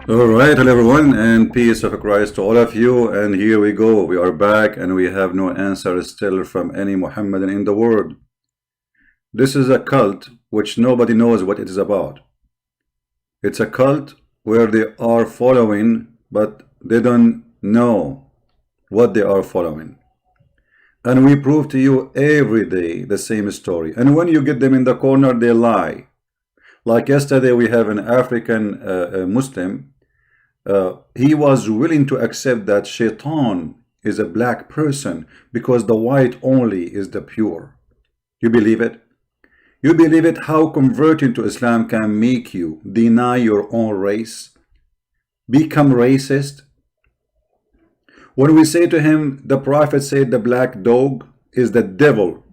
All right, hello everyone, and peace of Christ to all of you. And here we go. We are back, and we have no answer still from any Muhammadan in the world. This is a cult which nobody knows what it is about. It's a cult where they are following, but they don't know what they are following. And we prove to you every day the same story. And when you get them in the corner, they lie. Like yesterday, we have an African Muslim. He was willing to accept that Shaitan is a black person because the white only is the pure. You believe it? You believe it? How converting to Islam can make you deny your own race, become racist? When we say to him, the Prophet said the black dog is the devil,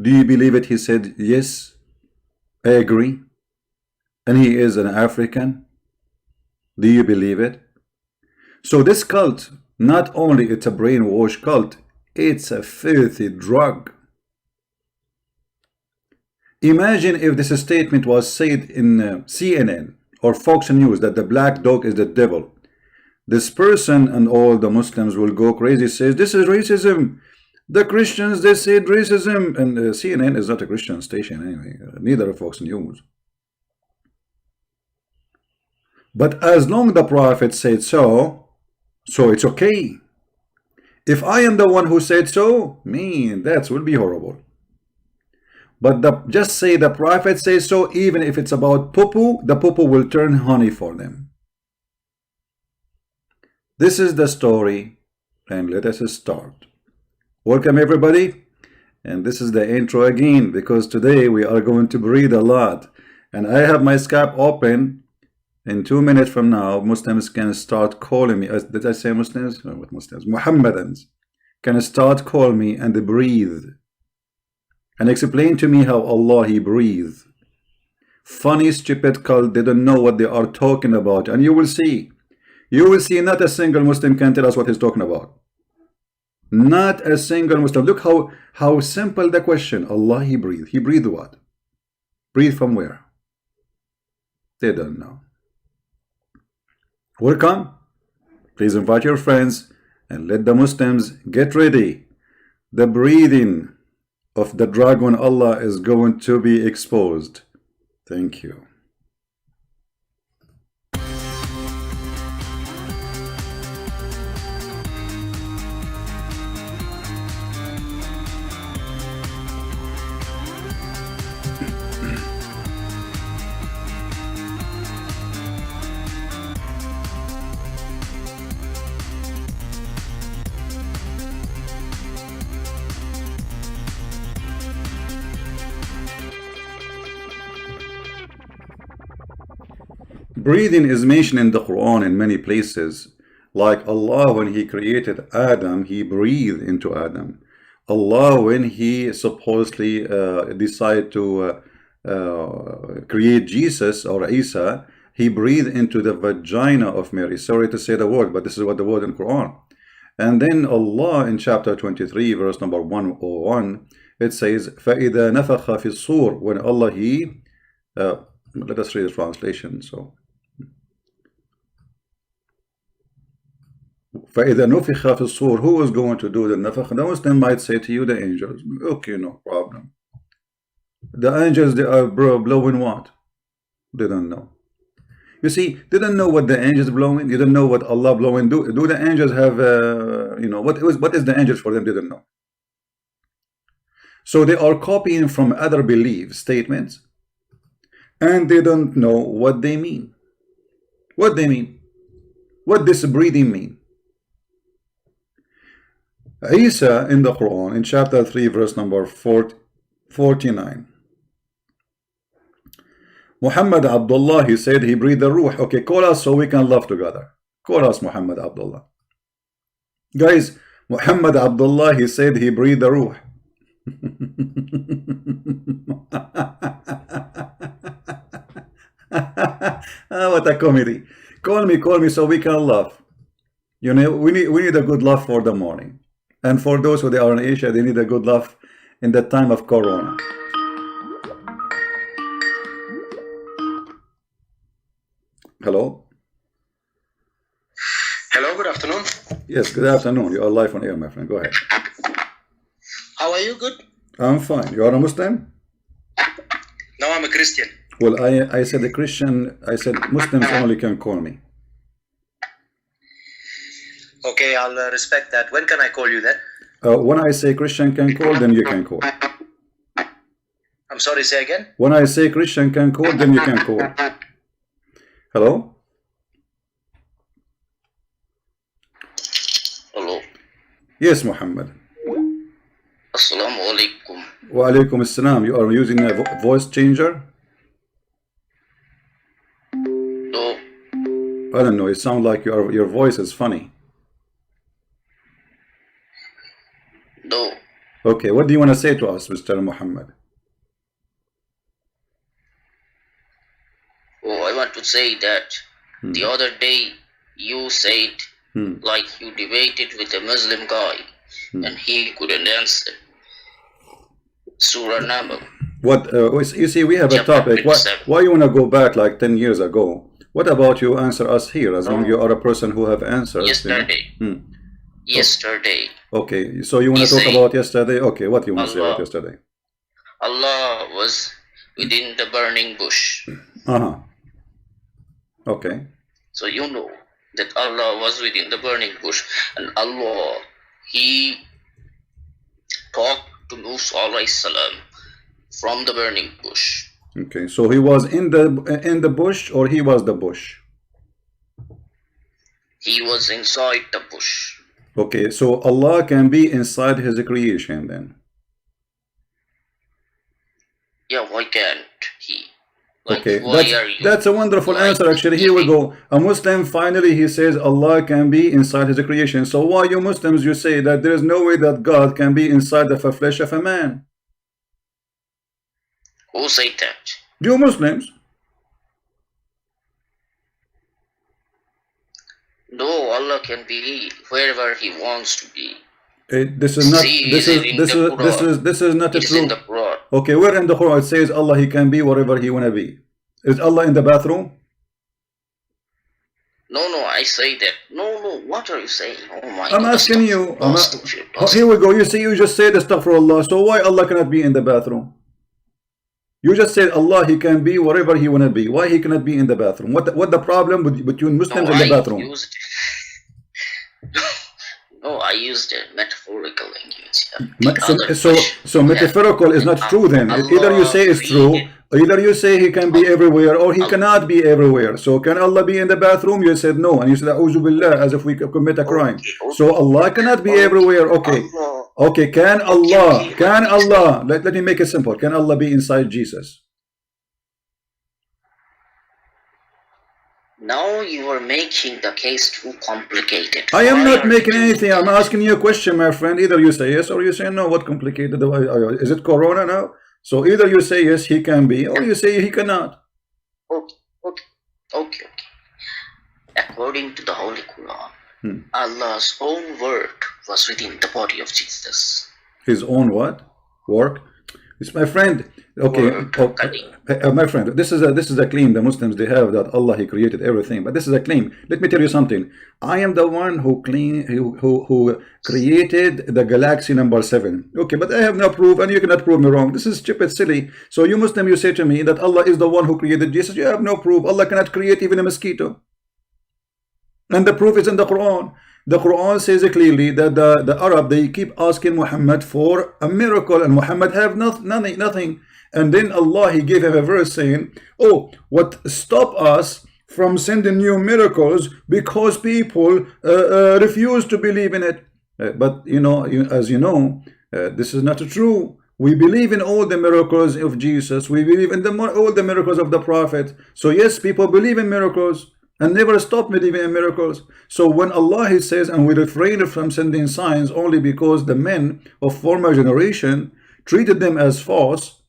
do you believe it? He said, yes, I agree. And he is an African. Do you believe it? So this cult, not only it's a brainwash cult, it's a filthy drug. Imagine if this statement was said in CNN or Fox News that the black dog is the devil. This person and all the Muslims will go crazy, says this is racism. The Christians, they said racism. And CNN is not a Christian station anyway, neither Fox News. But as long the Prophet said so it's okay. If I am the one who said so, that will be horrible. But just say the Prophet says so, even if it's about poo-poo, the poo-poo will turn honey for them. This is the story, and let us start. Welcome everybody, and this is the intro again, because today we are going to breathe a lot. And I have my Skype open. In 2 minutes from now, Muslims can start calling me. Did I say Muslims? What Muslims? Muhammadans can start calling me and breathe. And explain to me how Allah, He breathes. Funny, stupid cult, they don't know what they are talking about. And you will see. You will see not a single Muslim can tell us what he's talking about. Not a single Muslim. Look how simple the question. Allah, He breathes. He breathed what? Breathe from where? They don't know. Welcome. Please invite your friends and let the Muslims get ready. The breathing of the dragon Allah is going to be exposed. Thank you. Breathing is mentioned in the Quran in many places. Like Allah, when He created Adam, He breathed into Adam. Allah, when He supposedly decided to create Jesus or Isa, He breathed into the vagina of Mary. Sorry to say the word, but this is what the word in Quran. And then Allah in chapter 23, verse number 101, it says, فَإِذَا نَفَخَ فِي الصُّورِ. When Allah, He... let us read the translation. So, فَإِذَا نُفِخَ فِي الصُّورِ. Who is going to do the nafakh? The Muslim might say to you, the angels. Okay, no problem. The angels, they are blowing what? They don't know. You see, they don't know what the angels blowing. They don't know what Allah blowing. Do the angels have, what is the angels for them? They don't know. So they are copying from other belief statements, and they don't know what they mean. What they mean. What this breathing mean. Isa in the Quran in chapter 3 verse number 49. Muhammad Abdullah, he said he breathed the ruh. Okay, call us so we can laugh together. Call us Muhammad Abdullah. Guys, Muhammad Abdullah, he said he breathed the ruh. What a comedy. Call me so we can laugh. You know, we need a good laugh for the morning. And for those who are in Asia, they need a good laugh in the time of Corona. Hello? Hello, good afternoon. Yes, good afternoon. You are live on air, my friend. Go ahead. How are you? Good? I'm fine. You are a Muslim? No, I'm a Christian. Well, I said a Christian. I said Muslims only can call me. Okay, I'll respect that. When can I call you then? When I say Christian can call, then you can call. I'm sorry, say again? When I say Christian can call, then you can call. Hello? Hello. Yes, Muhammad. Assalamu alaikum. Wa alaikum assalam. You are using a voice changer? No. I don't know. It sounds like your voice is funny. No. Okay, what do you want to say to us, Mr. Muhammad? Oh, I want to say that the other day you said like you debated with a Muslim guy and he couldn't answer. Surah Naml. What you see, we have a topic. Why you want to go back like 10 years ago? What about you answer us here, as long you are a person who have answers? Yesterday. Yesterday. Okay, so you want to talk about yesterday? Okay, what you want to say about yesterday? Allah was within the burning bush. Okay. So you know that Allah was within the burning bush, and Allah, He talked to Musa alayhi salam from the burning bush. Okay, so he was in the bush, or he was the bush? He was inside the bush. Okay, so Allah can be inside His creation then? Yeah, why can't He? Like, okay, that's a wonderful answer. Actually, here we go. A Muslim, finally, he says Allah can be inside His creation. So why you Muslims, you say that there is no way that God can be inside the flesh of a man? Who said that? You Muslims. No, Allah can be wherever He wants to be. This is not. This is not a true. Okay, where in the Quran it says Allah He can be wherever He wanna be? Is Allah in the bathroom? No, I say that. No, what are you saying? Oh my God. I'm asking you. Here we go. You see, you just said astaghfirullah. So why Allah cannot be in the bathroom? You just said Allah He can be wherever He wanna be. Why He cannot be in the bathroom? What the problem between Muslims and the bathroom? No, I used a metaphorical language. So metaphorical is not true then. Either you say it's true, either you say He can be everywhere, or He cannot be everywhere. So can Allah be in the bathroom? You said no, and you said A'udhu Billah, as if we commit a crime. So Allah cannot be everywhere. Okay, can Allah, let me make it simple. Can Allah be inside Jesus? Now you are making the case too complicated. I am not making anything. I'm asking you a question, my friend. Either you say yes or you say no. What complicated? Is it Corona now? So either you say yes, He can be, or you say He cannot. Okay. According to the Holy Quran, Allah's own work was within the body of Jesus. His own what? Work? It's my friend. Okay, my friend, this is a claim the Muslims they have, that Allah He created everything, but this is a claim. Let me tell you something. I am the one who created the galaxy number 7. Okay, but I have no proof, and you cannot prove me wrong. This is stupid, silly. So you Muslim, you say to me that Allah is the one who created Jesus. You have no proof. Allah cannot create even a mosquito, and the proof is in the Quran. The Quran says clearly that the Arab, they keep asking Muhammad for a miracle, and Muhammad have nothing. And then Allah He gave him a verse saying, oh, what stop us from sending new miracles? Because people refuse to believe in it. But you know, as you know, this is not true. We believe in all the miracles of Jesus. We believe in all the miracles of the Prophet. So yes, people believe in miracles and never stop believing in miracles. So when Allah He says, and we refrain from sending signs only because the men of former generation treated them as false,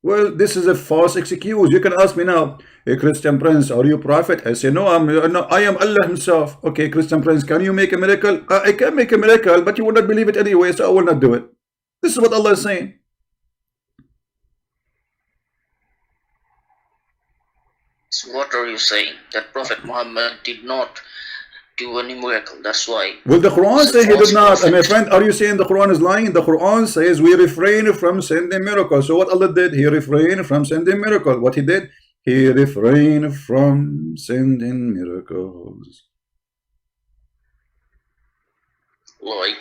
well, this is a false excuse. You can ask me now, hey Christian Prince, are you prophet? I say no, I am Allah Himself. Okay, Christian Prince, can you make a miracle? I can make a miracle, but you will not believe it anyway, so I will not do it. This is what Allah is saying. So what are you saying? That Prophet Muhammad did not do any miracle. That's why. Will the Quran He's a say he did false not? And my prophet. friend, are you saying the Quran is lying? The Quran says we refrain from sending miracles. So what Allah did? He refrained from sending miracle. What he did? He refrained from sending miracles. Like,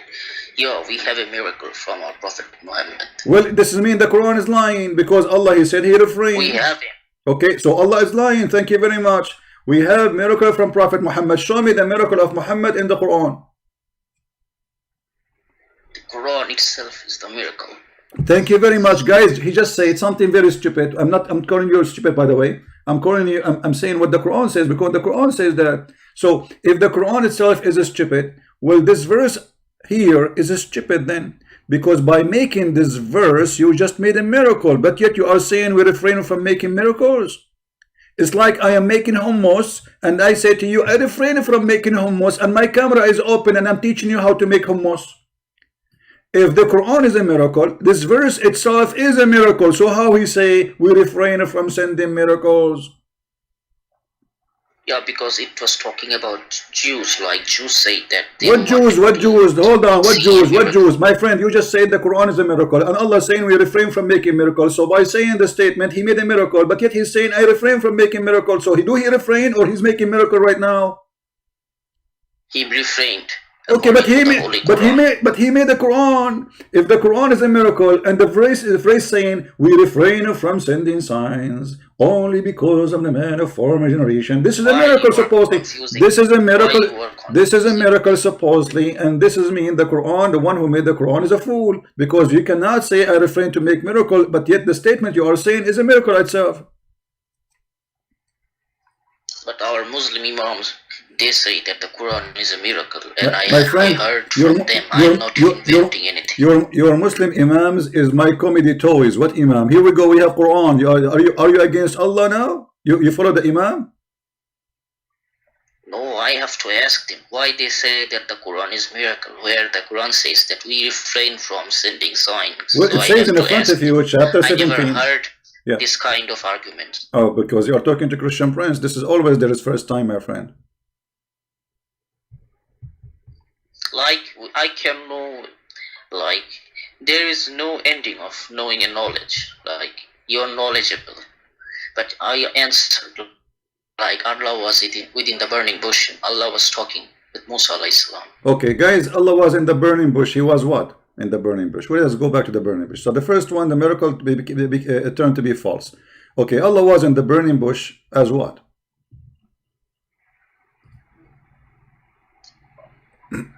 yeah, we have a miracle from our Prophet Muhammad. Well, this is mean the Quran is lying because Allah, he said he refrained. We have him. Okay, so Allah is lying. Thank you very much. We have miracle from Prophet Muhammad. Show me the miracle of Muhammad in the Quran. The Quran itself is the miracle. Thank you very much, guys. He just said something very stupid. I'm calling you stupid, by the way. I'm saying what the Quran says because the Quran says that. So if the Quran itself is stupid, well, this verse here is stupid then, because by making this verse you just made a miracle, but yet you are saying we refrain from making miracles. It's like I am making hummus and I say to you, I refrain from making hummus, and my camera is open and I'm teaching you how to make hummus. If the Quran is a miracle, this verse itself is a miracle. So how he say we refrain from sending miracles? Yeah, because it was talking about Jews. Like Jews say that they What Jews? What Jews? Hold on. What Jews? What Jews? My friend, you just said the Quran is a miracle, and Allah is saying we refrain from making miracles. So by saying the statement, he made a miracle, but yet he's saying I refrain from making miracles. So do he refrain or he's making miracle right now? He refrained. Okay, but he made the Quran. If the Quran is a miracle, and the phrase saying we refrain from sending signs only because of the man of former generation. This is a miracle supposedly. This is a miracle. This is a miracle supposedly, and this is mean the Quran. The one who made the Quran is a fool, because you cannot say I refrain to make miracle, but yet the statement you are saying is a miracle itself. But our Muslim imams, they say that the Quran is a miracle, and I heard from them. I'm not inventing anything. Your Muslim imams is my comedy toys. What imam? Here we go. We have Quran. Are you against Allah now? You follow the imam? No, I have to ask them why they say that the Quran is miracle, where the Quran says that we refrain from sending signs. Well, it says in the front of you, chapter 17. I never heard this kind of argument. Oh, because you are talking to Christian friends. This is always there is first time, my friend. Like, I can know, like, there is no ending of knowing a knowledge. Like, you're knowledgeable. But I answered, like, Allah was within the burning bush. Allah was talking with Musa alayhi salam. Okay, guys, Allah was in the burning bush. He was what? In the burning bush. Well, let's go back to the burning bush. So the first one, the miracle turned to be false. Okay, Allah was in the burning bush as what?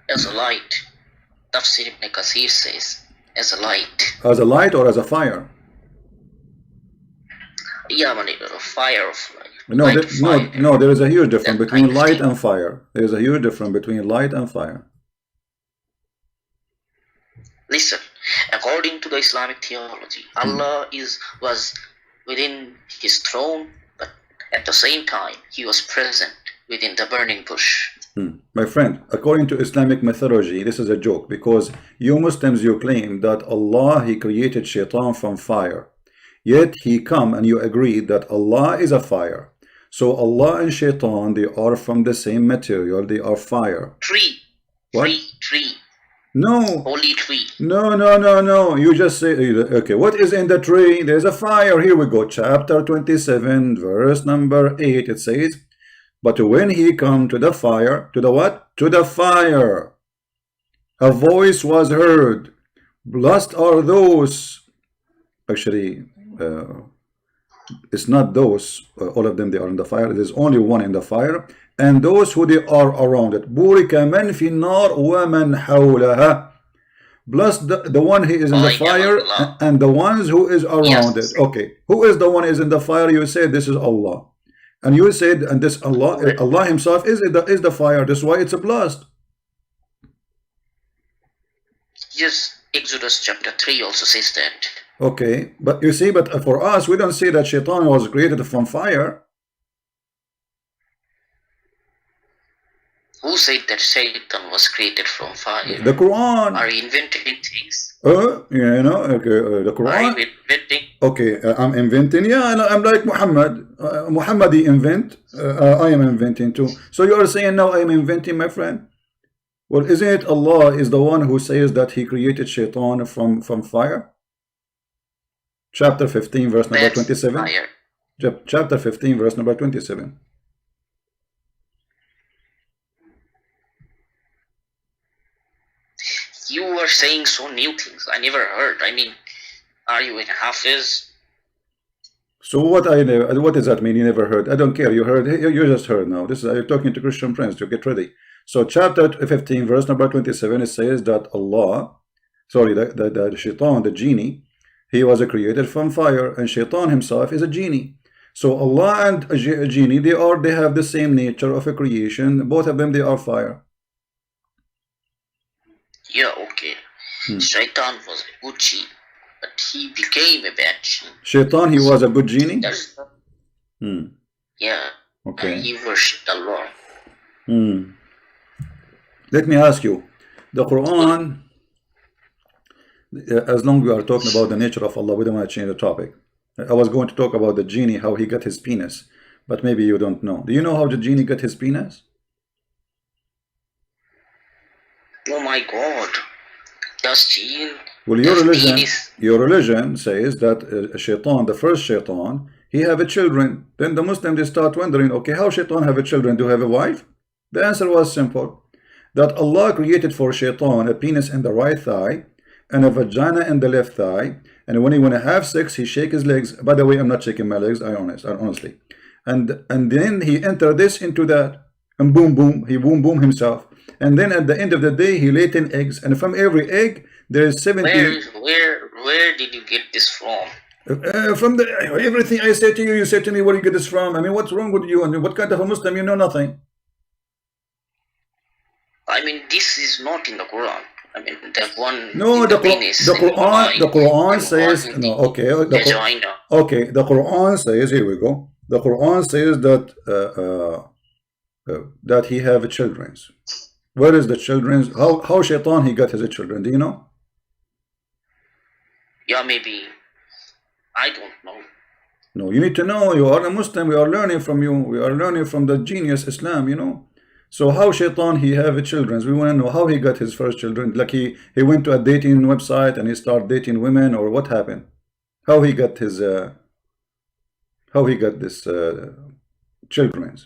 As a light. Tafsir ibn Kathir says, as a light. As a light or as a fire? Yeah, man, a fire of light. No, there is a huge difference between light and fire. There is a huge difference between light and fire. Listen, according to the Islamic theology, Allah was within his throne, but at the same time, he was present within the burning bush. My friend, according to Islamic mythology, this is a joke, because you Muslims, you claim that Allah, he created shaitan from fire. Yet he come and you agree that Allah is a fire. So Allah and shaitan, they are from the same material, they are fire. Tree. What? Tree. No. Holy tree. No. You just say, okay, what is in the tree? There's a fire. Here we go. Chapter 27, verse number 8. It says, but when he come to the fire, to the what? To the fire, a voice was heard. Blessed are those. Actually, it's not those. All of them, they are in the fire. There's only one in the fire. And those who they are around it. بُورِكَ مَنْ فِي النَّارِ وَمَنْ حَوْلَهَا. Blessed the one who is in the fire and the ones who is around it. Okay, who is the one who is in the fire? You say this is Allah. And you said, and this Allah himself is the fire. That's why it's a blast. Yes, Exodus chapter 3 also says that. Okay, but you see, but for us, we don't say that shaitan was created from fire. Who said that Satan was created from fire? The Quran. Are you inventing things? You know, okay, the Are you Quran. inventing? Okay, I'm inventing. Yeah, I'm like Muhammad. Muhammad he invent. I am inventing too. So you are saying now I am inventing, my friend? Well, isn't it Allah is the one who says that He created Shaitan from fire? Chapter 15, verse number That's 27. fire. Chapter 15, verse number 27. You are saying so new things. I never heard. I mean, are you in Hafiz? So what does that mean? You never heard? I don't care. You heard? You just heard now. This is you're talking to Christian friends. To get ready. So chapter 15, verse number 27, it says that Allah, sorry, the Shaitan, the genie, he was created from fire, and Shaitan himself is a genie. So Allah and a genie, they have the same nature of a creation. Both of them, they are fire. Yeah, okay. Shaitan was a good genie, but he became a bad genie. Shaitan, he was a good genie? Yeah. Okay. And he worshipped Allah. Let me ask you, the Quran, as long as we are talking about the nature of Allah, we don't want to change the topic. I was going to talk about the genie, how he got his penis, but maybe you don't know. Do you know how the genie got his penis? Oh my God. Does genie... Well, your religion says that Shaitan, the first Shaitan, he have a children. Then the Muslims, they start wondering, okay, how Shaitan have a children? Do have a wife? The answer was simple. That Allah created for Shaitan a penis in the right thigh and a vagina in the left thigh, and when he want to have sex, he shake his legs. By the way, I'm not shaking my legs, honestly. And then he enter this into that, and boom boom, he boom boom himself. And then at the end of the day, he lay 10 eggs, and from every egg there is 70. Where did you get this from? From everything I say to you, you say to me, where you get this from? I mean, what's wrong with you? And what kind of a Muslim? You know nothing. I mean, this is not in the Quran. I mean, that one. No, the Quran says no. Okay, okay. The Quran says, here we go. The Quran says that that he have children. Where is the children? How Shaitan he got his children? Do you know? Yeah, maybe. I don't know. No, you need to know. You are a Muslim. We are learning from you. We are learning from the genius Islam. You know. So how Shaitan he have children? We want to know how he got his first children. Like he went to a dating website and he started dating women, or what happened? How he got his how he got this children?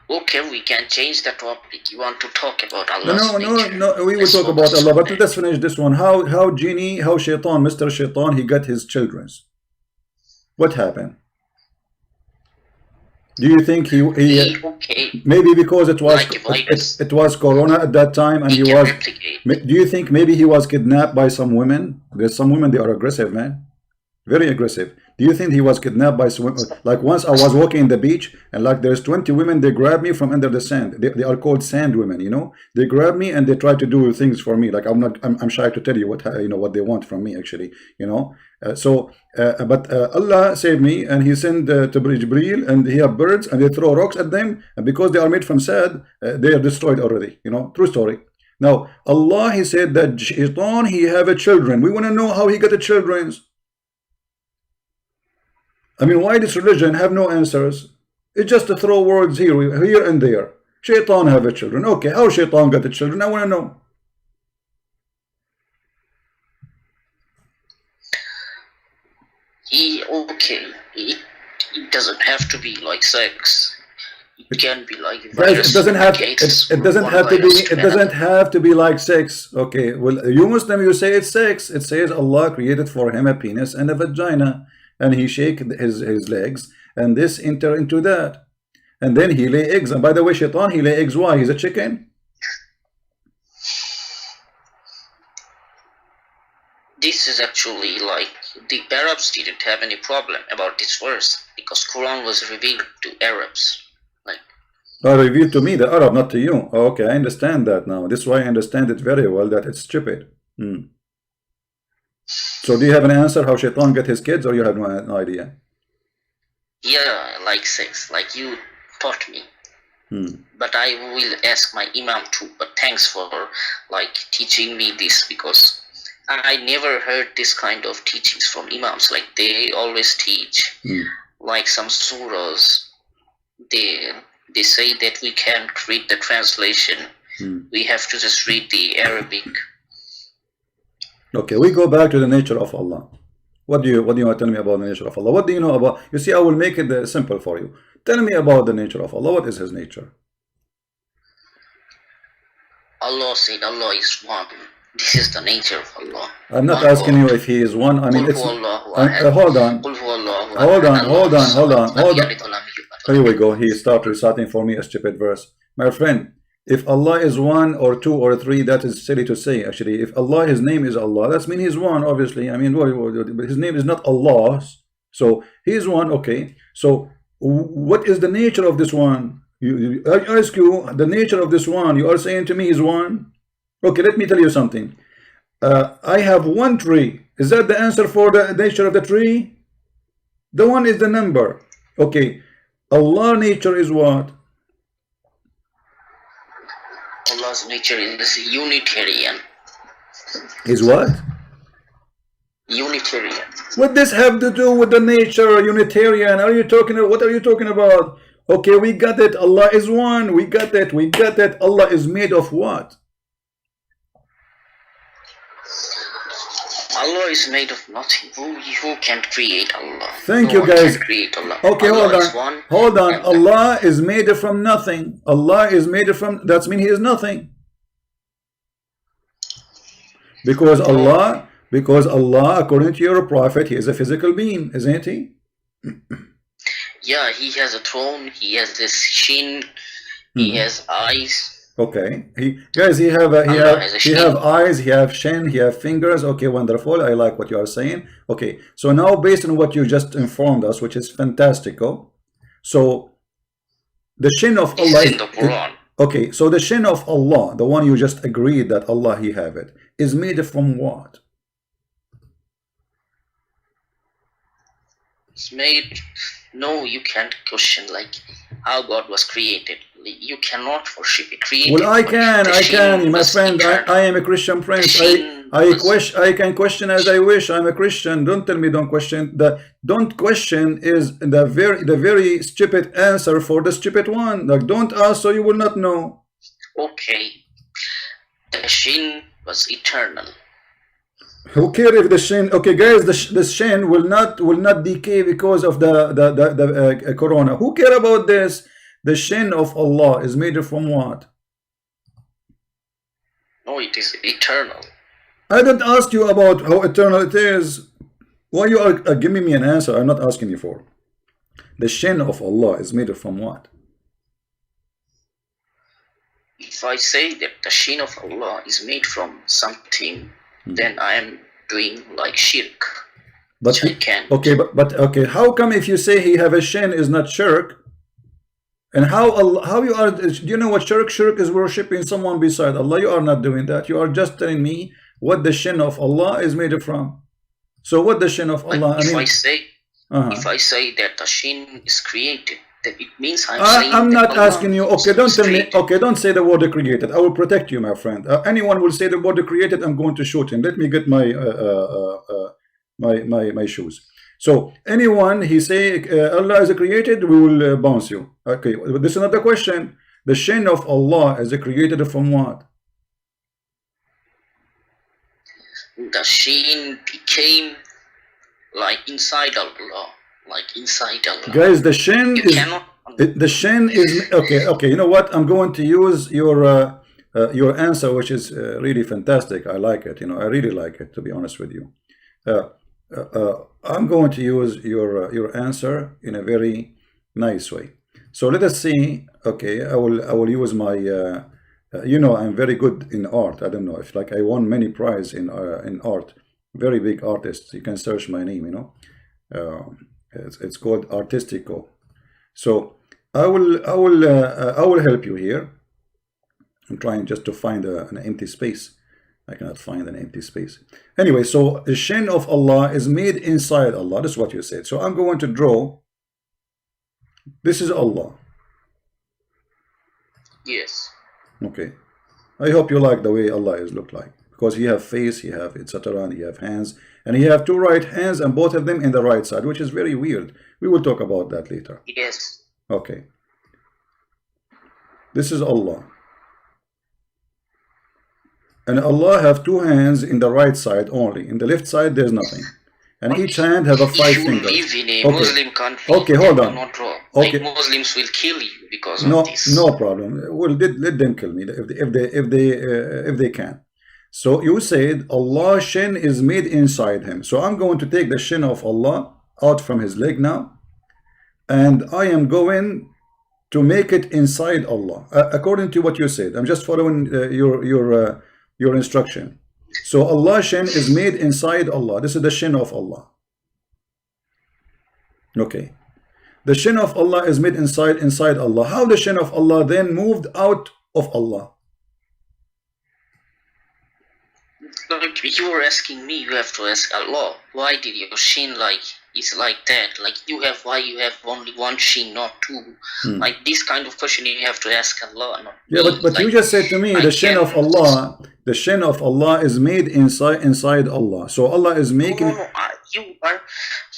Okay, we can change the topic. You want to talk about Allah's nature? No. We will talk about Allah, but let's finish this one. How Shaitan, Mr. Shaitan, he got his children? What happened? Do you think he okay. Maybe because it was like it was Corona at that time, and he was replicate. Do you think maybe he was kidnapped by some women? There's some women, they are aggressive, man, very aggressive. Do you think he was kidnapped by some women? Like once I was walking in the beach, and like there's 20 women, they grabbed me from under the sand. They are called sand women, you know. They grab me and they try to do things for me. Like I'm shy to tell you what what they want from me, actually, you know. But Allah saved me, and he sent to Jibreel, and he have birds, and they throw rocks at them, and because they are made from sand, they are destroyed already, you know. True story. Now Allah, he said that Shaitan, he have a children. We want to know how he got the children. I mean, why this religion have no answers? It's just to throw words here and there. Shaitan have a children. Okay, how Shaitan got the children? I want to know. It doesn't have to be like sex. It can be like it doesn't have to be like sex. Okay, well, you Muslim, you say it's sex. It says Allah created for him a penis and a vagina, and he shake his legs, and this enter into that, and then he lay eggs. And by the way, Shaitan, he lay eggs. Why? He's a chicken. This is actually like the Arabs didn't have any problem about this verse because Quran was revealed to Arabs. Revealed to me, the Arab, not to you. Okay, I understand that now. This is why I understand it very well, that it's stupid. So do you have an answer how Shaitan get his kids, or you have no idea? Yeah, like sex, like you taught me. But I will ask my imam too. But thanks for like teaching me this, because I never heard this kind of teachings from imams. Like they always teach like some surahs. They say that we can't read the translation. We have to just read the Arabic. Okay, we go back to the nature of Allah. What do you want to tell me about the nature of Allah? What do you know about? You see, I will make it simple for you. Tell me about the nature of Allah. What is His nature? Allah said Allah is one. This is the nature of Allah. I'm not asking you if He is one. I mean, it's hold on. Here we go. He started reciting for me a stupid verse. My friend, if Allah is one or two or three, that is silly to say. Actually, if Allah, His name is Allah, that means He's one. Obviously, I mean, His name is not Allah, so He is one. Okay, so what is the nature of this one? I ask you the nature of this one. You are saying to me He's one. Okay, let me tell you something. I have one tree. Is that the answer for the nature of the tree? The one is the number. Okay, Allah's nature is what? Allah's nature is Unitarian. Is what? Unitarian. What does have to do with the nature? Unitarian? Are you talking? What are you talking about? Okay, we got it. Allah is one. We got it. We got it. Allah is made of what? Allah is made of nothing. Who can create Allah? Thank you, guys. Create Allah. Okay, Allah hold on. Allah is made from nothing. Allah is made from. That means He is nothing. Because Allah, according to your prophet, He is a physical being, isn't He? Yeah, He has a throne. He has this Shin. He has eyes. Okay, he have eyes, he have Shin, he have fingers. Okay, wonderful. I like what you are saying. Okay, so now based on what you just informed us, which is fantastical, so the Shin of Allah is in the Quran. Okay, so the Shin of Allah, the one you just agreed that Allah He have it, is made from what? It's made. No, you can't question like how God was created. You cannot worship it. Well, I can, my friend. I am a Christian prince. I can question as I wish. I'm a Christian. Don't tell me don't question. Don't question is the very stupid answer for the stupid one. Like, don't ask, so you will not know. Okay, the Shin was eternal. Who cares if the Shin? Okay, guys, the Shin will not decay because of the corona. Who care about this? The Shin of Allah is made from what? No, it is eternal. I didn't ask you about how eternal it is. Why you are giving me an answer I'm not asking you for? The Shin of Allah is made from what? If I say that the Shin of Allah is made from something, then I am doing like shirk. But okay, how come if you say He have a Shin is not shirk? And how you are? Do you know what shirk? Shirk is worshiping someone beside Allah. You are not doing that. You are just telling me what the Shin of Allah is made from. So what the Shin of Allah? If I say that the Shin is created, then it means I'm not asking you. Okay, don't tell me. Okay, don't say the word created. I will protect you, my friend. Anyone will say the word created, I'm going to shoot him. Let me get my my shoes. So anyone he say Allah is created, we will bounce you. Okay, this is not the question. The Shin of Allah is created from what? The Shin became like inside Allah, Guys, the Shin is okay. You know what? I'm going to use your answer, which is really fantastic. I like it. You know, I really like it, to be honest with you. I'm going to use your answer in a very nice way. So let us see. Okay, I will use my you know, I'm very good in art. I don't know if like I won many prizes in art. Very big artist. You can search my name. You know, it's called Artistico. So I will help you here. I'm trying just to find an empty space. I cannot find an empty space. Anyway, so the Shin of Allah is made inside Allah. This is what you said. So I'm going to draw. This is Allah. Yes. Okay. I hope you like the way Allah is look like, because he have face, he have etc., and he have hands, and he have two right hands, and both of them in the right side, which is very weird. We will talk about that later. Yes. Okay. This is Allah. And Allah have two hands in the right side only. In the left side, there's nothing. And each hand have a five If you fingers. live in a Okay. Muslim country, Okay, hold then on. you're not wrong. Okay. Like Muslims will kill you because No, of this. no problem. Well, let them kill me if they can. So you said Allah shin is made inside him. So I'm going to take the shin of Allah out from his leg now, and I am going to make it inside Allah, according to what you said. I'm just following your instruction. So Allah shin is made inside Allah. This is the shin of Allah. Okay. The shin of Allah is made inside Allah. How the shin of Allah then moved out of Allah? Like you were asking me, you have to ask Allah. Why did your shin is like that? Like why you have only one shin, not two? Like this kind of question you have to ask Allah. Not yeah, me. but you just said to me the shin of Allah. The shin of Allah is made inside Allah. So Allah is making. No,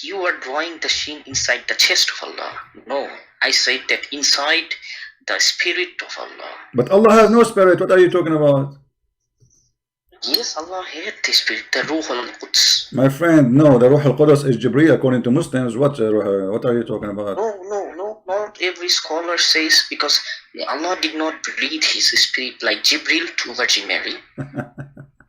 you are drawing the shin inside the chest of Allah. No, I said that inside the spirit of Allah. But Allah has no spirit. What are you talking about? Yes, Allah had the spirit, the Ruh al-Quds. My friend, no, the Ruh al-Qudus is Jibreel according to Muslims. What are you talking about? No, not every scholar says, because Allah did not breathe his spirit like Jibreel to Virgin Mary.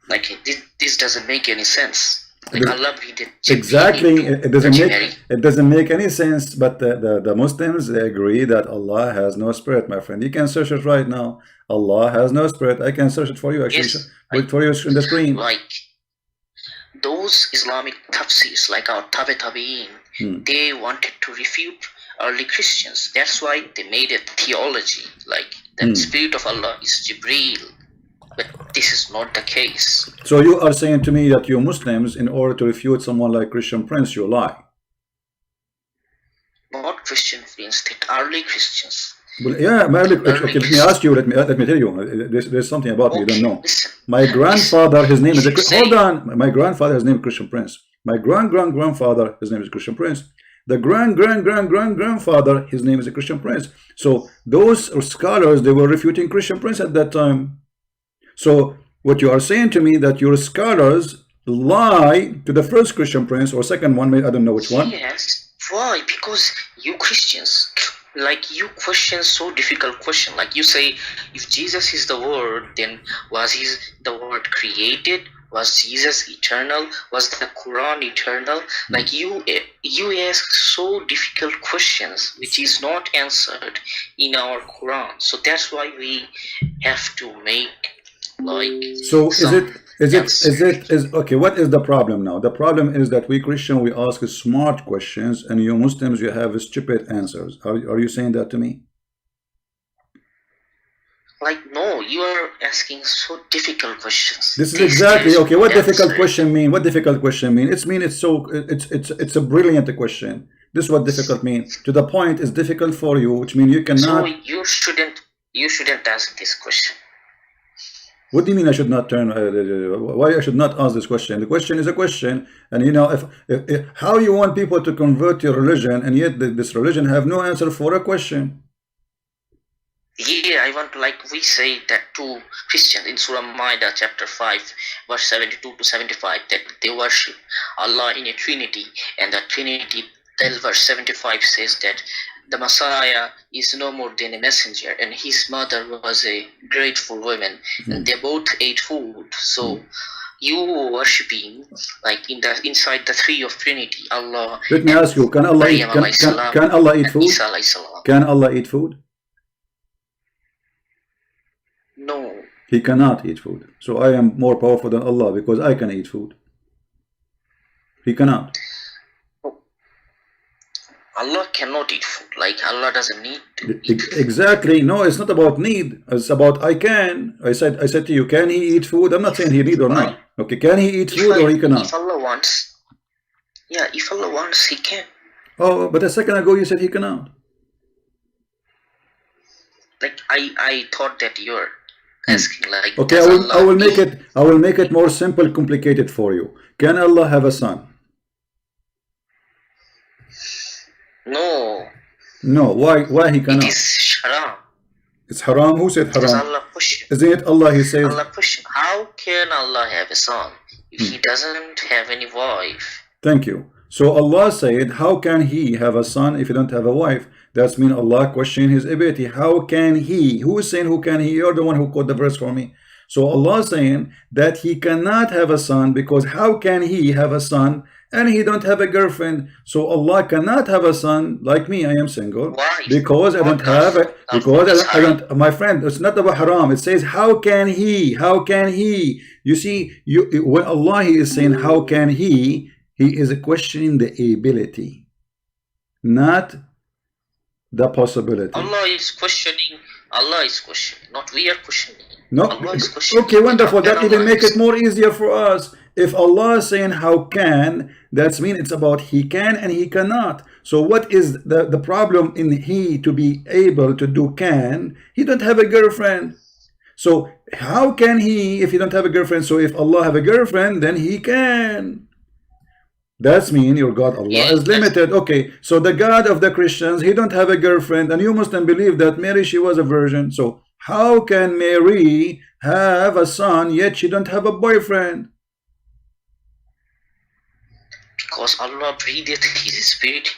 Like this doesn't make any sense. Like Allah breathed Jibreel exactly, it doesn't make any sense. But the Muslims, they agree that Allah has no spirit, my friend. You can search it right now. Allah has no spirit. I can search it for you actually. Yes, wait for you in the screen. Like those Islamic tafsirs, like our Tabi'in, they wanted to refute early Christians. That's why they made a theology like the spirit of Allah is Jibreel. But this is not the case. So you are saying to me that you Muslims, in order to refute someone like Christian Prince, you lie. Not Christian Prince, that early Christians. Well, yeah, okay, let me ask you. Let me tell you. There's something about me you don't know. My grandfather, his name is hold on. My grandfather, his name is Christian Prince. My grandfather, his name is Christian Prince. The grandfather, his name is a Christian Prince. So those scholars, they were refuting Christian Prince at that time. So what you are saying to me that your scholars lie to the first Christian Prince or second one, I don't know which one. Yes. Why? Because you Christians, like you question so difficult question. Like you say, if Jesus is the Word, then was the Word created? Was Jesus eternal? Was the Quran eternal? Like you ask so difficult questions which is not answered in our Quran. So that's why we have to make like. So okay, what is the problem now? The problem is that we Christian, we ask smart questions, and you Muslims, you have stupid answers. Are you saying that to me? Like, no, you are asking so difficult questions. This is exactly okay. What difficult question mean? What difficult question mean? It's a brilliant question. This is what difficult means. To the point, is difficult for you, which means you cannot. So you shouldn't ask this question. What do you mean I should not turn? Why I should not ask this question? The question is a question, and you know, if how you want people to convert your religion, and yet this religion have no answer for a question. Yeah, I want to, like we say that to Christians in Surah Maida chapter 5 verse 72 to 75 that they worship Allah in a Trinity, and the Trinity 12 verse 75 says that the Messiah is no more than a messenger, and his mother was a grateful woman, and they both ate food. So you worshipping like inside the three of Trinity, Allah. Let me ask you: Can Allah eat? Can Allah eat food? Can Allah eat food? No. He cannot eat food. So I am more powerful than Allah because I can eat food. He cannot. Allah cannot eat food. Like Allah doesn't need to eat food. Exactly. No, it's not about need. It's about I can. I said to you, can he eat food? I'm not saying he need or not. Okay, can he eat food or he cannot? If Allah wants. Yeah, if Allah wants, he can. Oh, but a second ago you said he cannot. Like I thought that you're asking like, Okay, does I Allah will make it more simple, complicated for you. Can Allah have a son? No, No. Why he it cannot? is haram. It's haram. Who said Because haram? Allah pushed. Isn't it Allah? He says. Allah pushed. How can Allah have a son if he doesn't have any wife? Thank you. So Allah said, how can he have a son if he don't have a wife? That's mean Allah questioning his ability. How can he? Who is saying who can he? You're the one who quote the verse for me. So Allah is saying that he cannot have a son, because how can he have a son and he don't have a girlfriend? So Allah cannot have a son. Like me, I am single. Why? Because I don't have it. Because I don't, my friend, it's not about haram. It says how can he? How can he? You see, when Allah is saying how can he is questioning the ability, not the possibility. Allah is questioning. Allah is questioning, not we are questioning. No. Okay, wonderful. That even make it more easier for us. If Allah is saying how can, that's mean it's about he can and he cannot. So what is the problem in he to be able to do can? He don't have a girlfriend. So how can he if he don't have a girlfriend? So if Allah have a girlfriend, then he can. That's mean your God Allah is limited. Okay, so the God of the Christians, he don't have a girlfriend, and you Muslim believe that Mary, she was a virgin. So how can Mary have a son yet she don't have a boyfriend? Because Allah breathed his spirit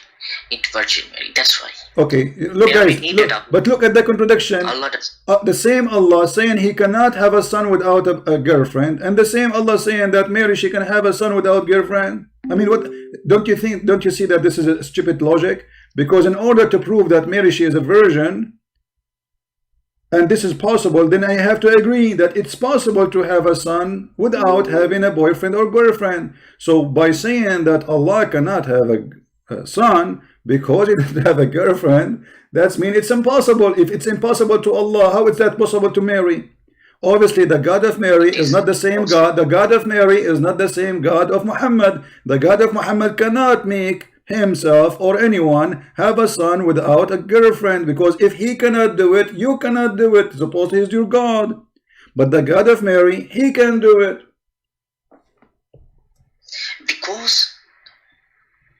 into Virgin Mary. That's why. Okay, look guys, but look at the contradiction. Allah does. The same Allah saying he cannot have a son without a girlfriend, and the same Allah saying that Mary, she can have a son without girlfriend. I mean, what don't you see that this is a stupid logic? Because in order to prove that Mary, she is a virgin, and this is possible, then I have to agree that it's possible to have a son without having a boyfriend or girlfriend. So by saying that Allah cannot have a son because he doesn't have a girlfriend, that's mean it's impossible. If it's impossible to Allah, how is that possible to Mary? Obviously, the God of Mary is not the same God. The God of Mary is not the same God of Muhammad. The God of Muhammad cannot make himself or anyone have a son without a girlfriend, because if he cannot do it, you cannot do it. Suppose he is your God. But the God of Mary, he can do it. Because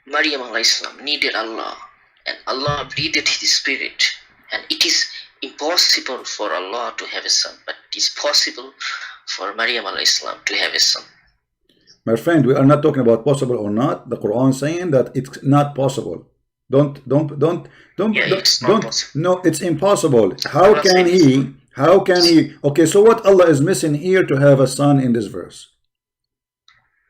Maryam al-Islam needed Allah, and Allah breathed his spirit, and it is impossible for Allah to have a son, but it is possible for Maryam al-Islam to have a son. My friend, we are not talking about possible or not. The Quran saying that it's not possible. Don't. No, it's impossible. How can he? How can he? Okay, so what Allah is missing here to have a son in this verse?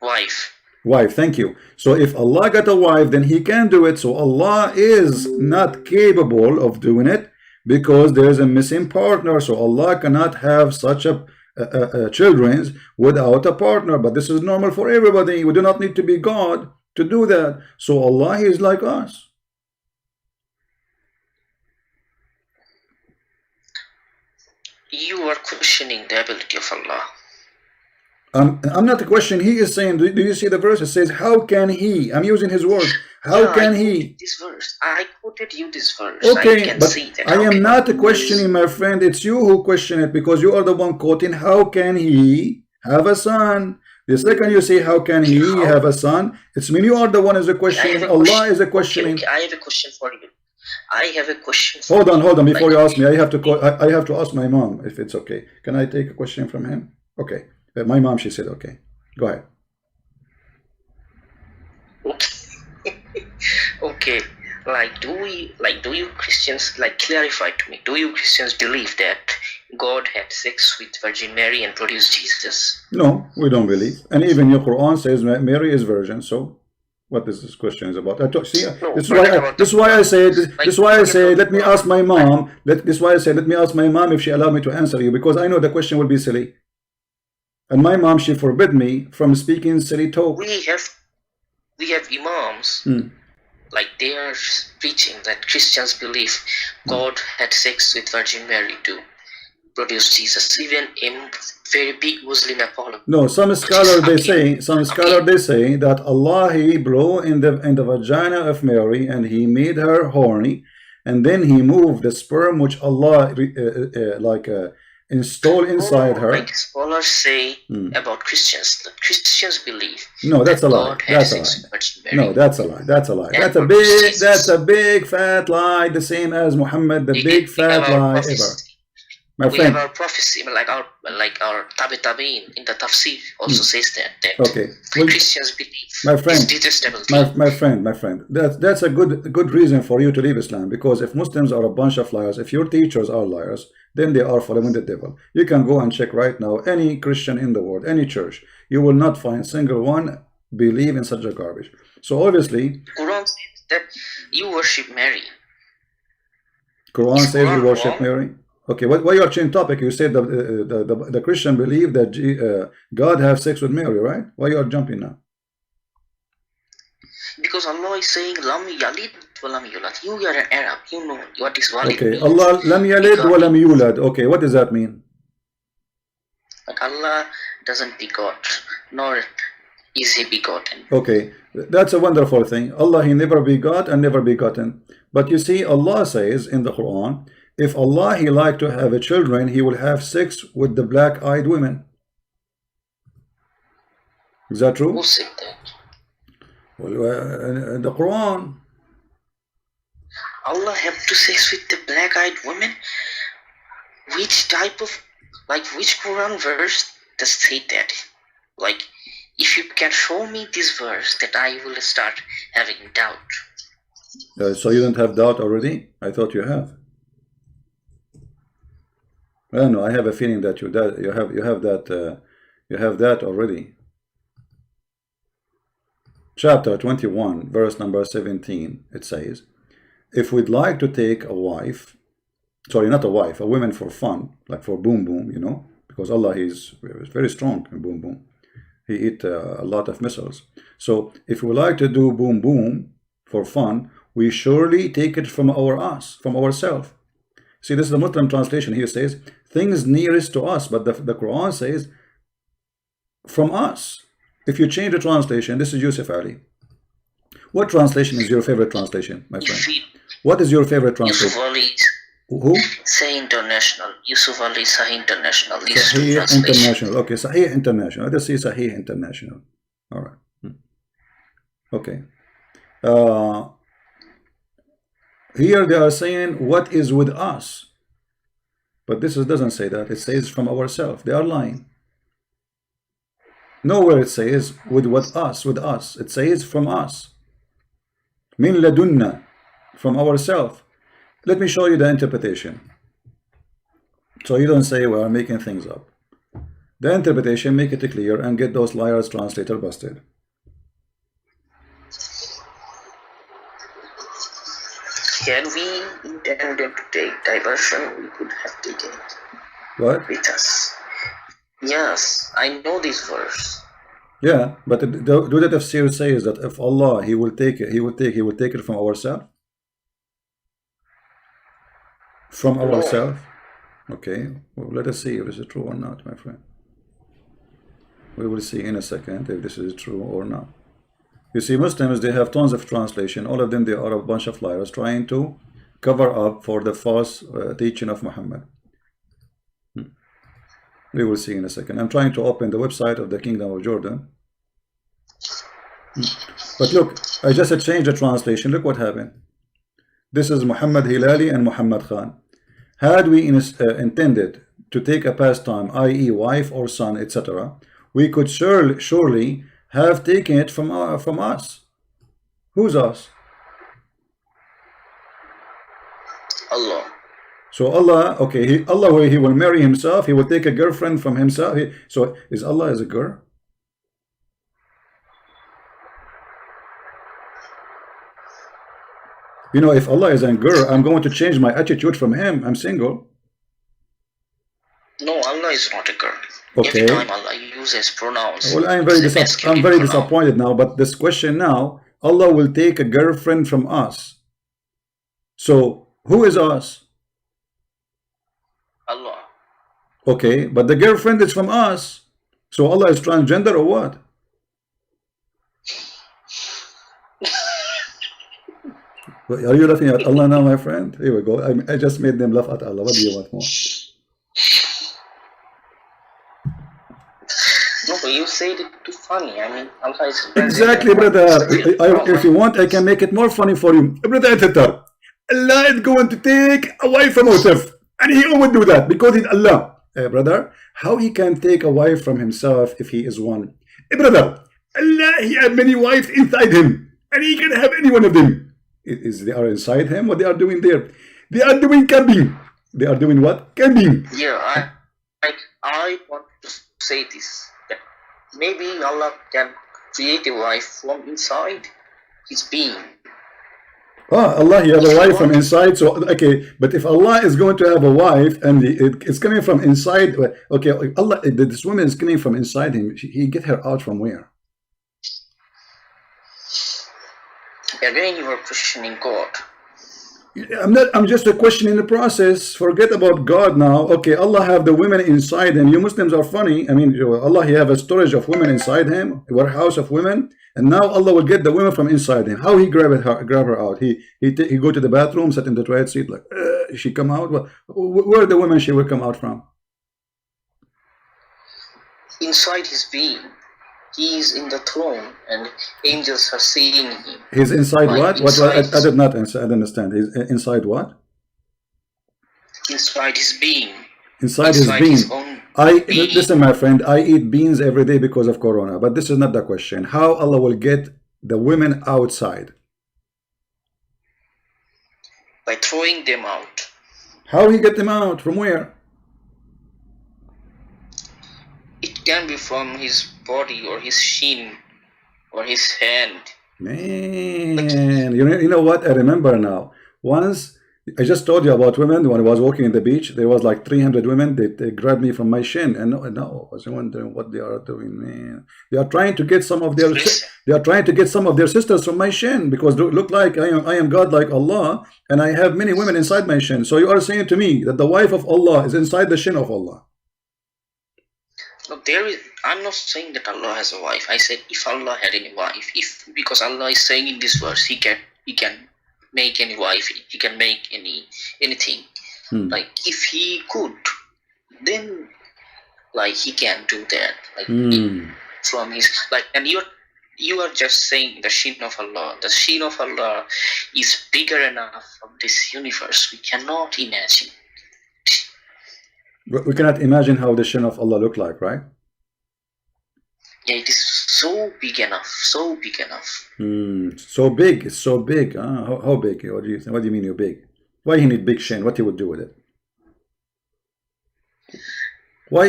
Wife. Wife, thank you. So if Allah got a wife, then he can do it. So Allah is not capable of doing it because there's a missing partner. So Allah cannot have such a children's without a partner. But this is normal for everybody. We do not need to be God to do that. So Allah is like us. You are questioning the ability of Allah. I'm not a question. He is saying, do you see the verse? It says, how can he? I'm using his words. How can he? This verse. I quoted you this verse. Okay, but I am not questioning, my friend. It's you who question it, because you are the one quoting, how can he have a son? The second you say, how can he have a son? It's mean you are the one is a questioning. Allah is a questioning. Okay, I have a question for you. I have a question. Hold on. Before you ask me, I have to ask my mom if it's okay. Can I take a question from him? Okay. My mom, she said, okay. Go ahead. Okay. Do you Christians, clarify to me, do you Christians believe that God had sex with Virgin Mary and produced Jesus? No, we don't believe. And even your Quran says Mary is virgin, so what this question is about? This is why I say let me ask my mom. Let me ask my mom if she allowed me to answer you, because I know the question will be silly. And my mom, she forbid me from speaking silly talk. We have imams, like they are preaching that Christians believe God had sex with Virgin Mary to produce Jesus. Even a very big Muslim apologist. No, some scholars they say that Allah, he blew in the vagina of Mary and he made her horny, and then he moved the sperm which Allah install inside her. Like scholars say about Christians, the Christians believe no, that's a lie. God had sex with Mary. No, that's a lie. That's a lie. And That's a big fat lie. The same as Muhammad, the big fat lie ever. My we friend. have our prophecy, like our tabi'in in the tafsir also says that Okay. Well, Christians believe my friend, is detestable. my friend, that's a good reason for you to leave Islam, because if Muslims are a bunch of liars, if your teachers are liars, then they are following the devil. You can go and check right now any Christian in the world, any church, you will not find single one believe in such a garbage. So obviously, Quran says that you worship Mary. Quran says you worship Mary. Okay, why you are changing topic? You said the Christian believe that God have sex with Mary, right? Why you are jumping now? Because Allah is saying lam yalid wa lam yulad. You are an Arab, you know what is walid. Okay, means. Allah lam yalid wa lam yulad. Okay, what does that mean? Like Allah doesn't begot, nor is he begotten. Okay, that's a wonderful thing. Allah, he never begot and never begotten. But you see, Allah says in the Quran, if Allah, he like to have a children, he will have sex with the black-eyed women. Is that true? Who said that? Well, in the Quran. Allah have to sex with the black-eyed women? Which type of, which Quran verse does say that? Like, if you can show me this verse, that I will start having doubt. So you don't have doubt already? I thought you have. Well, no, I have a feeling that you have that already. Chapter 21, verse number 17, it says, if we'd like to take a wife, sorry, not a wife, a woman for fun, like for boom boom, you know, because Allah is very strong in boom boom. He eat a lot of missiles. So if we like to do boom boom for fun, we surely take it from ourselves. See, this is the Muslim translation. Here says things nearest to us, but the Quran says from us. If you change the translation, this is Yusuf Ali. What translation is your favorite translation, my friend? What is your favorite translation? Yusuf Ali. Who? Sahih International. Yusuf Ali Sahih International. Sahih International. Okay, Sahih International. Let us see Sahih International. All right. Okay. Here they are saying what is with us, but this doesn't say that. It says from ourselves. They are lying. Nowhere it says with us. It says from us. Min ladunna, from ourselves. Let me show you the interpretation. So you don't say we are making things up. The interpretation, make it clear and get those liars translator busted. Can we intended to take diversion? We could have taken it. What? With us. Yes, I know this verse. Yeah, but do the tafsir says that if Allah, he will take it from ourselves? From ourselves? Okay, well, let us see if this is true or not, my friend. We will see in a second if this is true or not. You see, Muslims, they have tons of translation. All of them, they are a bunch of liars trying to cover up for the false teaching of Muhammad. We will see in a second. I'm trying to open the website of the Kingdom of Jordan. But look, I just changed the translation. Look what happened. This is Muhammad Hilali and Muhammad Khan. Had we intended to take a pastime, i.e. wife or son, etc., we could surely have taken it from us. Who's us? Allah. So Allah, okay, Allah, he will marry himself. He will take a girlfriend from himself. So is Allah as a girl? You know, if Allah is a girl, I'm going to change my attitude from him. I'm single. No, Allah is not a girl. Okay. Every time Allah uses pronouns. Well, I'm very disappointed now. But this question now, Allah will take a girlfriend from us. So who is us? Allah. Okay, but the girlfriend is from us. So Allah is transgender or what? Are you laughing at Allah now, my friend? Here we go. I just made them laugh at Allah. What do you want more? No, but you said it too funny. I mean, Allah is Exactly, brother. If you want, I can make it more funny for you. Brother, Allah is going to take a wife from Yusuf. And he would do that because he's Allah. Brother, how he can take a wife from himself if he is one? Brother, Allah, he had many wives inside him. And he can have any one of them. They are inside him? What they are doing there? They are doing camping. They are doing what? Camping. Yeah, I want to say this. That maybe Allah can create a wife from inside his being. Allah, he has a wife from inside. So, okay, but if Allah is going to have a wife and it's coming from inside, okay, Allah, this woman is coming from inside him. He get her out from where? Again, you are questioning God. I'm just questioning the process. Forget about God now. Okay, Allah have the women inside him. You Muslims are funny. I mean, Allah, he have a storage of women inside him, a warehouse of women, and now Allah will get the women from inside him. How he grab her out? He go to the bathroom, sit in the toilet seat, like she come out. Where the women she will come out from? Inside his being. He is in the throne, and angels are seeing him. He's inside what? Inside I did not understand. He's inside what? Inside his being. Inside his being. Listen, my friend. I eat beans every day because of Corona, but this is not the question. How Allah will get the women outside? By throwing them out. How he get them out? From where? It can be from his body or his shin or his hand. Man, you know what? I remember now. Once, I just told you about women. When I was walking in the beach, there was like 300 women. They grabbed me from my shin, and no, I was wondering what they are doing. Man, they are trying to get some of their sisters from my shin because they look like I am God like Allah, and I have many women inside my shin. So you are saying to me that the wife of Allah is inside the shin of Allah? No, I'm not saying that Allah has a wife. I said if Allah had any wife, because Allah is saying in this verse, He can make any wife, He can make anything. Like if He could, then like He can do that. Like from His and you are just saying the shin of Allah. The shin of Allah is bigger enough of this universe. We cannot imagine. We cannot imagine how the shin of Allah look like, right? Yeah, it is so big enough, so big enough. So big, it's so big. How big? What do you think? What do you mean you're big? Why he need big shin? What he would do with it? Why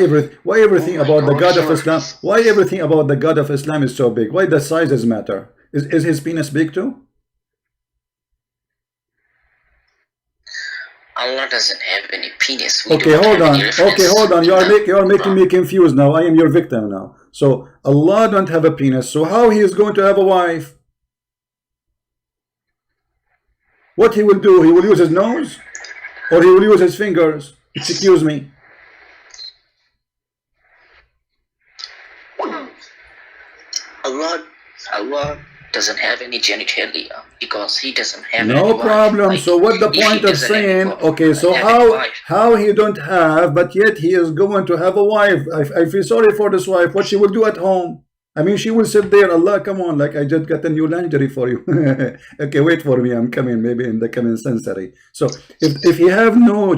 everything about the God of Islam? Why everything about the God of Islam is so big? Why the sizes matter? Is his penis big too? Allah doesn't have any penis. Okay, hold on. You are making me confused now. I am your victim now. So Allah don't have a penis. So how he is going to have a wife? What he will do? He will use his nose, or he will use his fingers? Excuse me. Allah doesn't have any genitalia because He doesn't have no problem. So what the point of saying? Okay, so how he don't have, but yet he is going to have a wife? I feel sorry for this wife. What she will do at home? I mean, she will sit there. Allah, come on! Like I just got a new lingerie for you. Okay, wait for me. I'm coming. Maybe in the coming century. So if he have no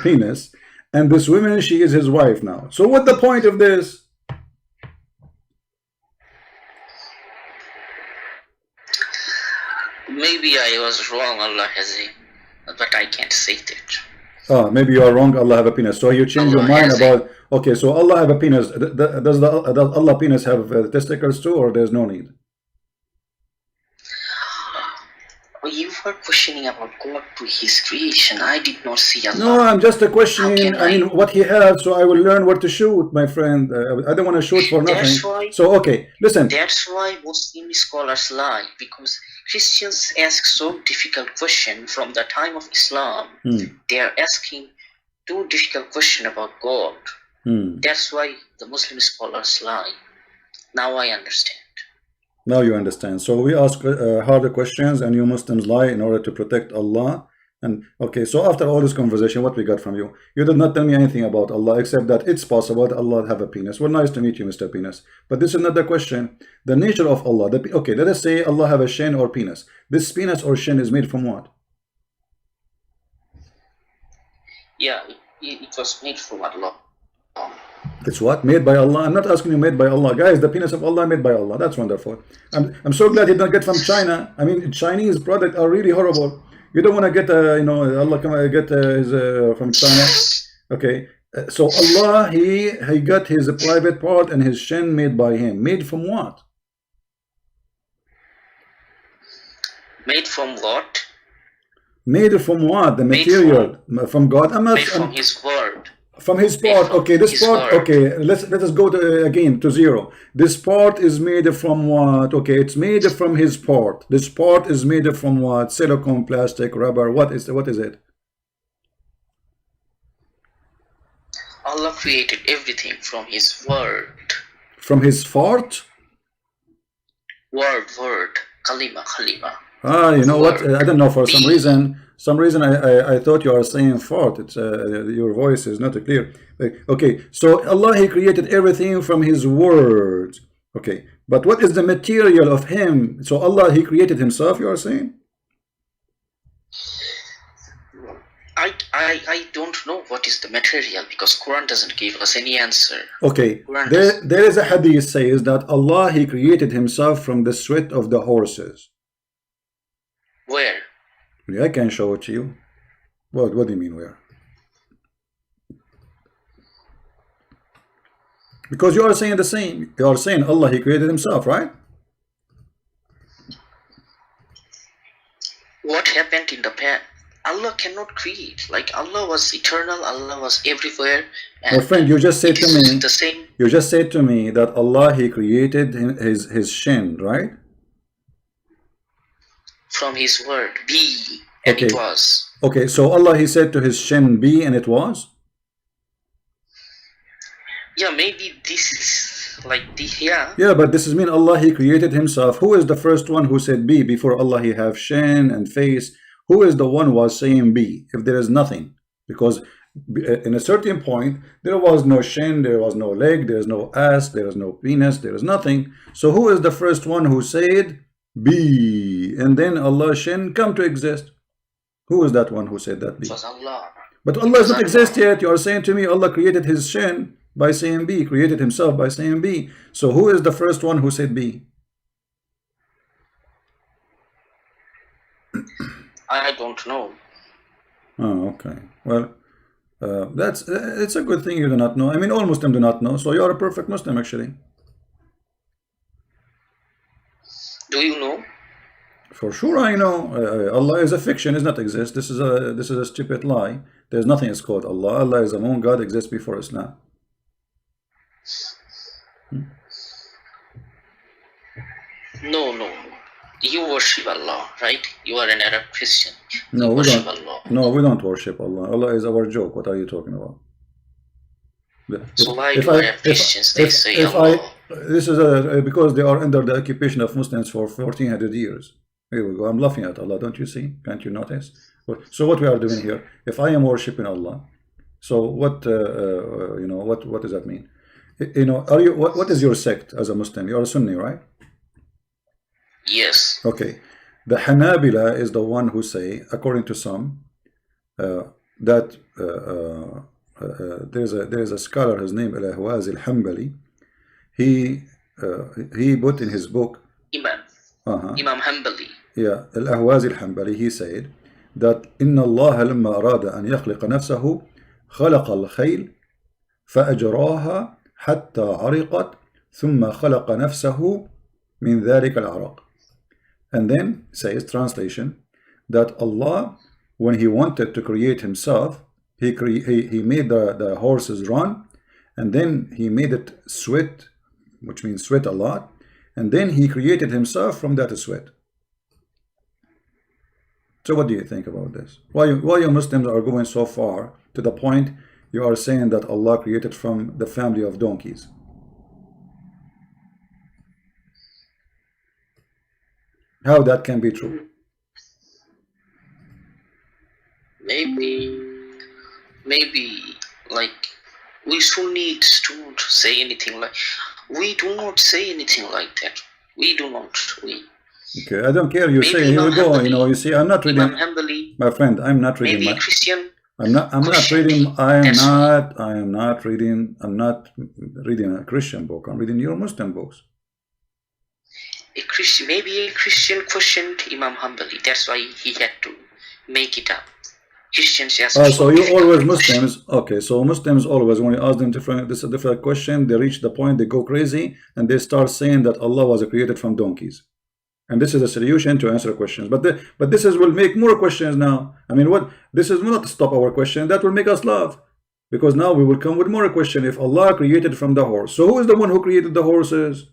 penis, and this woman, she is his wife now. So what the point of this? Maybe I was wrong. Allah has but I can't say that. Maybe you are wrong. Allah have a penis. So you change your mind about. Okay, so Allah have a penis. Does Allah penis have testicles too, or there's no need? You were questioning about God to His creation. I did not see Allah. No, I'm just questioning. I mean, what He has, so I will learn where to shoot, my friend. I don't want to shoot for nothing. So okay, listen. That's why Muslim scholars lie, because Christians ask so difficult question from the time of Islam. They are asking too difficult question about God. That's why the Muslim scholars lie. Now I understand. Now you understand. So we ask harder questions, and you Muslims lie in order to protect Allah. And okay, so after all this conversation, what we got from you? You did not tell me anything about Allah except that it's possible that Allah have a penis. Well, nice to meet you, Mr. Penis. But this is not the question. The nature of Allah. Okay, let us say Allah have a shin or penis. This penis or shin is made from what? Yeah, it was made from Allah. It's what? Made by Allah? I'm not asking you made by Allah. Guys, the penis of Allah made by Allah. That's wonderful. I'm so glad he didn't get from China. I mean, Chinese products are really horrible. You don't want to get, Allah can get his from China. Okay. So Allah, he got his private part and his shin made by him. Made from what? Made from what? Made from what? The material from God. Made from His word. From his part. Okay, this part. Okay, let us go to, again to zero. This part is made from what? Okay, it's made from his part. This part is made from what? Silicone, plastic, rubber. What is it? Allah created everything from His word. From his fart? Word. Kalima. Ah, you know what? I don't know. For some reason, I thought you are saying fart. It's your voice is not clear. Okay, so Allah, he created everything from his word. Okay, but what is the material of him? So Allah, he created himself, you are saying? I don't know what is the material, because Quran doesn't give us any answer. Okay, there is a hadith says that Allah, he created himself from the sweat of the horses. Where? Yeah, I can show it to you. What do you mean where? Because you are saying the same. You are saying Allah, he created himself, right? What happened in the past? Allah cannot create. Like, Allah was eternal, Allah was everywhere. My friend, you just said to me the same. You just said to me that Allah, he created his shin, right? From his word, be, and okay. It was. Okay, so Allah, he said to his shin, be, and it was? Yeah, maybe this is like the, yeah. Yeah, but this is mean Allah, he created himself. Who is the first one who said be before Allah, he have shin and face? Who is the one who was saying be if there is nothing? Because in a certain point, there was no shin, there was no leg, there is no ass, there is no penis, there is nothing. So who is the first one who said be, and then Allah shin come to exist? Who is that one who said that be? It was Allah. But Allah doesn't exist yet. You are saying to me Allah created his shin by saying be, created himself by saying be. So who is the first one who said be? I don't know. Oh, okay. Well, it's a good thing you do not know. I mean, all Muslims do not know. So you are a perfect Muslim, actually. Do you know? For sure, I know. Allah is a fiction; does not exist. This is a stupid lie. There's nothing is called Allah. Allah is a moon God, exists before Islam. No. You worship Allah, right? You are an Arab Christian. No, you we don't. Allah. No, we don't worship Allah. Allah is our joke. What are you talking about? So why do Arab Christians they say Allah? This is because they are under the occupation of Muslims for 1400 years. Here we go. I'm laughing at Allah. Don't you see? Can't you notice? So what we are doing here? If I am worshiping Allah, so what? What does that mean? Are you? What is your sect as a Muslim? You are a Sunni, right? Yes. Okay. The Hanabila is the one who say, according to some, that there is a scholar, his name Hilirious al-Hanbali. He put in his book Imam Hanbali. Yeah, Hilirious al-Hanbali, he said that إن الله لما أراد أن يخلق نفسه خلق الخيل فأجراها حتى عرقت ثم خلق نفسه من ذلك العرق. And then says, translation, that Allah, when he wanted to create himself, he made the horses run, and then he made it sweat, which means sweat a lot, and then he created himself from that sweat. So what do you think about this? Why you Muslims are going so far to the point you are saying that Allah created from the family of donkeys? How that can be true? Maybe like we still need to say anything like we do not say anything like that. We do not. We Okay, I don't care. You say, maybe here we Imam go. You Hanbali, know, you see, I'm not reading, Imam Hanbali, my friend. I'm not reading maybe a my. Christian I'm not questioned reading. him. That's why I am not reading. I'm not reading a Christian book. I'm reading your Muslim books. maybe a Christian questioned Imam Hanbali. That's why he had to make it up. Christians ask So you always questions. Muslims. Okay, so Muslims always, when you ask them this a different question, they reach the point, they go crazy, and they start saying that Allah was created from donkeys. And this is a solution to answer questions. But this is will make more questions now. I mean, what this is will not stop our question. That will make us laugh, because now we will come with more question. If Allah created from the horse, so who is the one who created the horses?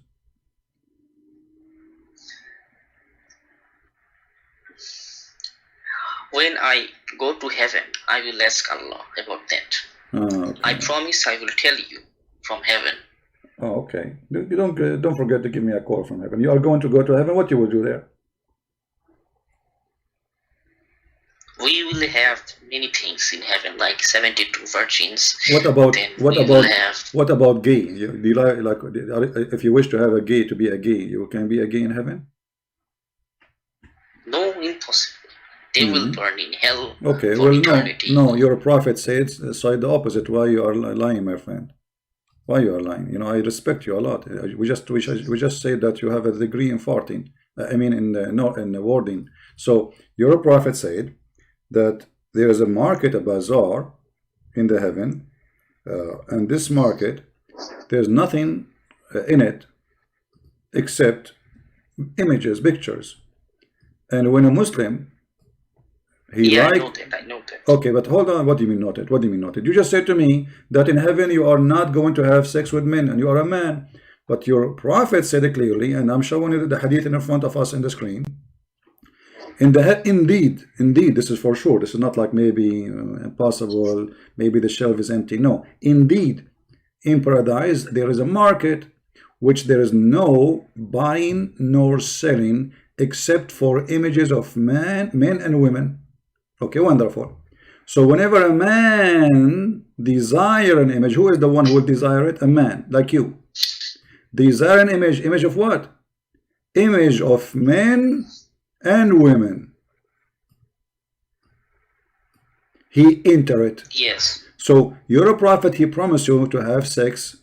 When I go to heaven, I will ask Allah about that. Okay. I promise I will tell you from heaven. Oh, okay. You don't forget to give me a call from heaven. You are going to go to heaven. What you will do there? We will have many things in heaven, like 72 virgins. What about Then what about gay? Do you like if you wish to have a gay to be a gay, you can be a gay in heaven? No, impossible. They will burn in hell Okay, for well, eternity. no, your prophet said the opposite. Why you are lying, my friend? Why you are lying? You know, I respect you a lot. We just say that you have a degree in farting. I mean, in the wording. So your prophet said that there is a market, a bazaar, in the heaven, and this market, there's nothing in it except images, pictures. And when a Muslim, I know that. Okay, but hold on. What do you mean noted? What do you mean noted? You just said to me that in heaven you are not going to have sex with men, and you are a man. But your prophet said it clearly, and I'm showing you the hadith in front of us in the screen. Indeed, this is for sure. This is not like maybe impossible, maybe the shelf is empty. No, indeed, in paradise there is a market which there is no buying nor selling except for images of men and women. Okay, wonderful. So whenever a man desire an image, who is the one who will desire it? A man, like you. Desire an image of what? Image of men and women. He enter it. Yes. So you're a prophet, he promised you to have sex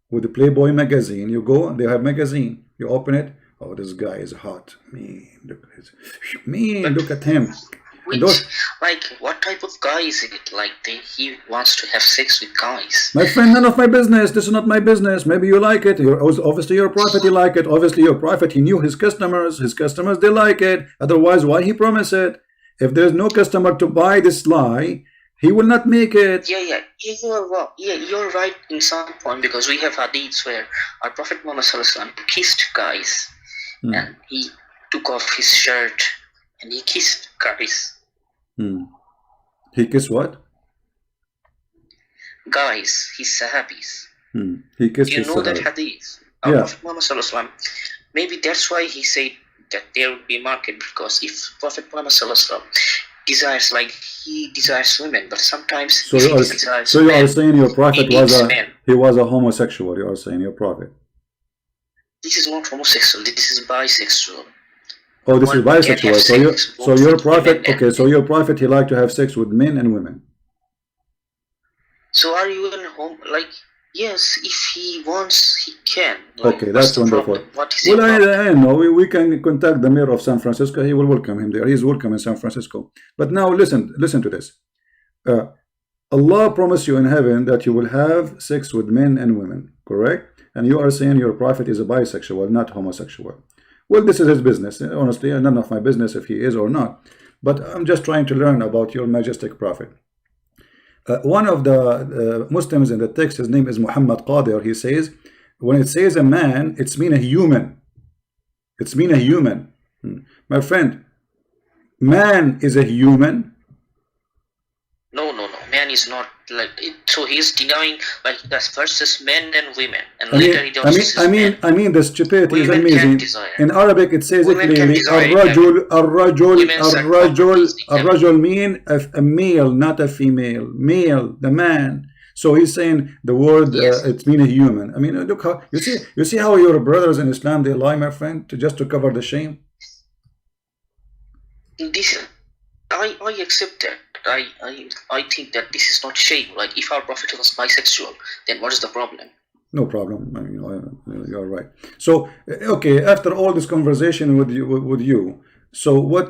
with the Playboy magazine. You go, they have magazine. You open it. Oh, this guy is hot. Look at him. Like, what type of guy is it? Like, he wants to have sex with guys. My friend, none of my business. This is not my business. Maybe you like it. Obviously, your prophet, he like it. Obviously, your prophet, he knew his customers. His customers, they like it. Otherwise, why he promise it? If there's no customer to buy this lie, he will not make it. Yeah, you're right in some point, because we have hadiths where our Prophet Muhammad kissed guys, and he took off his shirt and he kissed guys. He kissed what? Guys, his sahabis. He kissed Do you his know that sahabis. hadith? Our Prophet Muhammad maybe that's why he said that there will be a market, because if Prophet Muhammad desires, like he desires women, but sometimes so you are saying your prophet was a homosexual. You are saying your prophet. This is not homosexual. This is bisexual. Oh, this is bisexual. So your prophet, okay, so your prophet, he liked to have sex with men and women. So are you in home? Like, yes, if he wants, he can. Like, okay, that's wonderful. Well, I know we can contact the mayor of San Francisco. He will welcome him there. He's welcome in San Francisco. But now listen to this. Allah promised you in heaven that you will have sex with men and women, correct? And you are saying your prophet is a bisexual, not homosexual. Well, this is his business. Honestly, none of my business if he is or not. But I'm just trying to learn about your majestic prophet. One of the Muslims in the text, his name is Muhammad Qadir. He says, when it says a man, it's mean a human. It's mean a human. My friend, man is a human. No. Man is not Like so he's denying like that's versus men and women, and later he also says men. I mean, the stupidity is Women amazing. can desire. In Arabic, it says it Women can clearly. desire. الرجل mean a male, not a female. Male, the man. So he's saying the word Yes. it means a human. I mean, look how you see how your brothers in Islam they lie, my friend, to cover the shame. This I accept that. I think that this is not shame. Like if our prophet was bisexual, then what is the problem? No problem. I mean, you're right. So okay, after all this conversation with you, so what?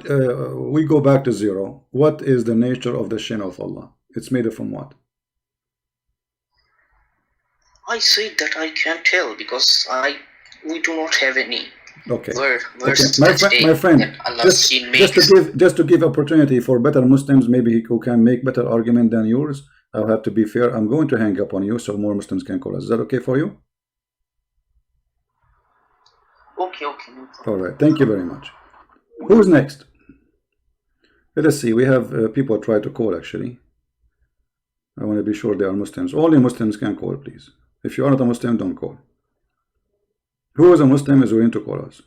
We go back to zero. What is the nature of the Shin of Allah? It's made from what? I said that I can't tell because we do not have any. Okay. Verse My friend, just to give opportunity for better Muslims, maybe who can make better argument than yours. I'll have to be fair. I'm going to hang up on you so more Muslims can call us. Is that okay for you? Okay. All right. Thank you very much. Who's next? Let us see. We have people try to call actually. I want to be sure they are Muslims. Only Muslims can call, please. If you are not a Muslim, don't call. Who is a Muslim is willing to call us?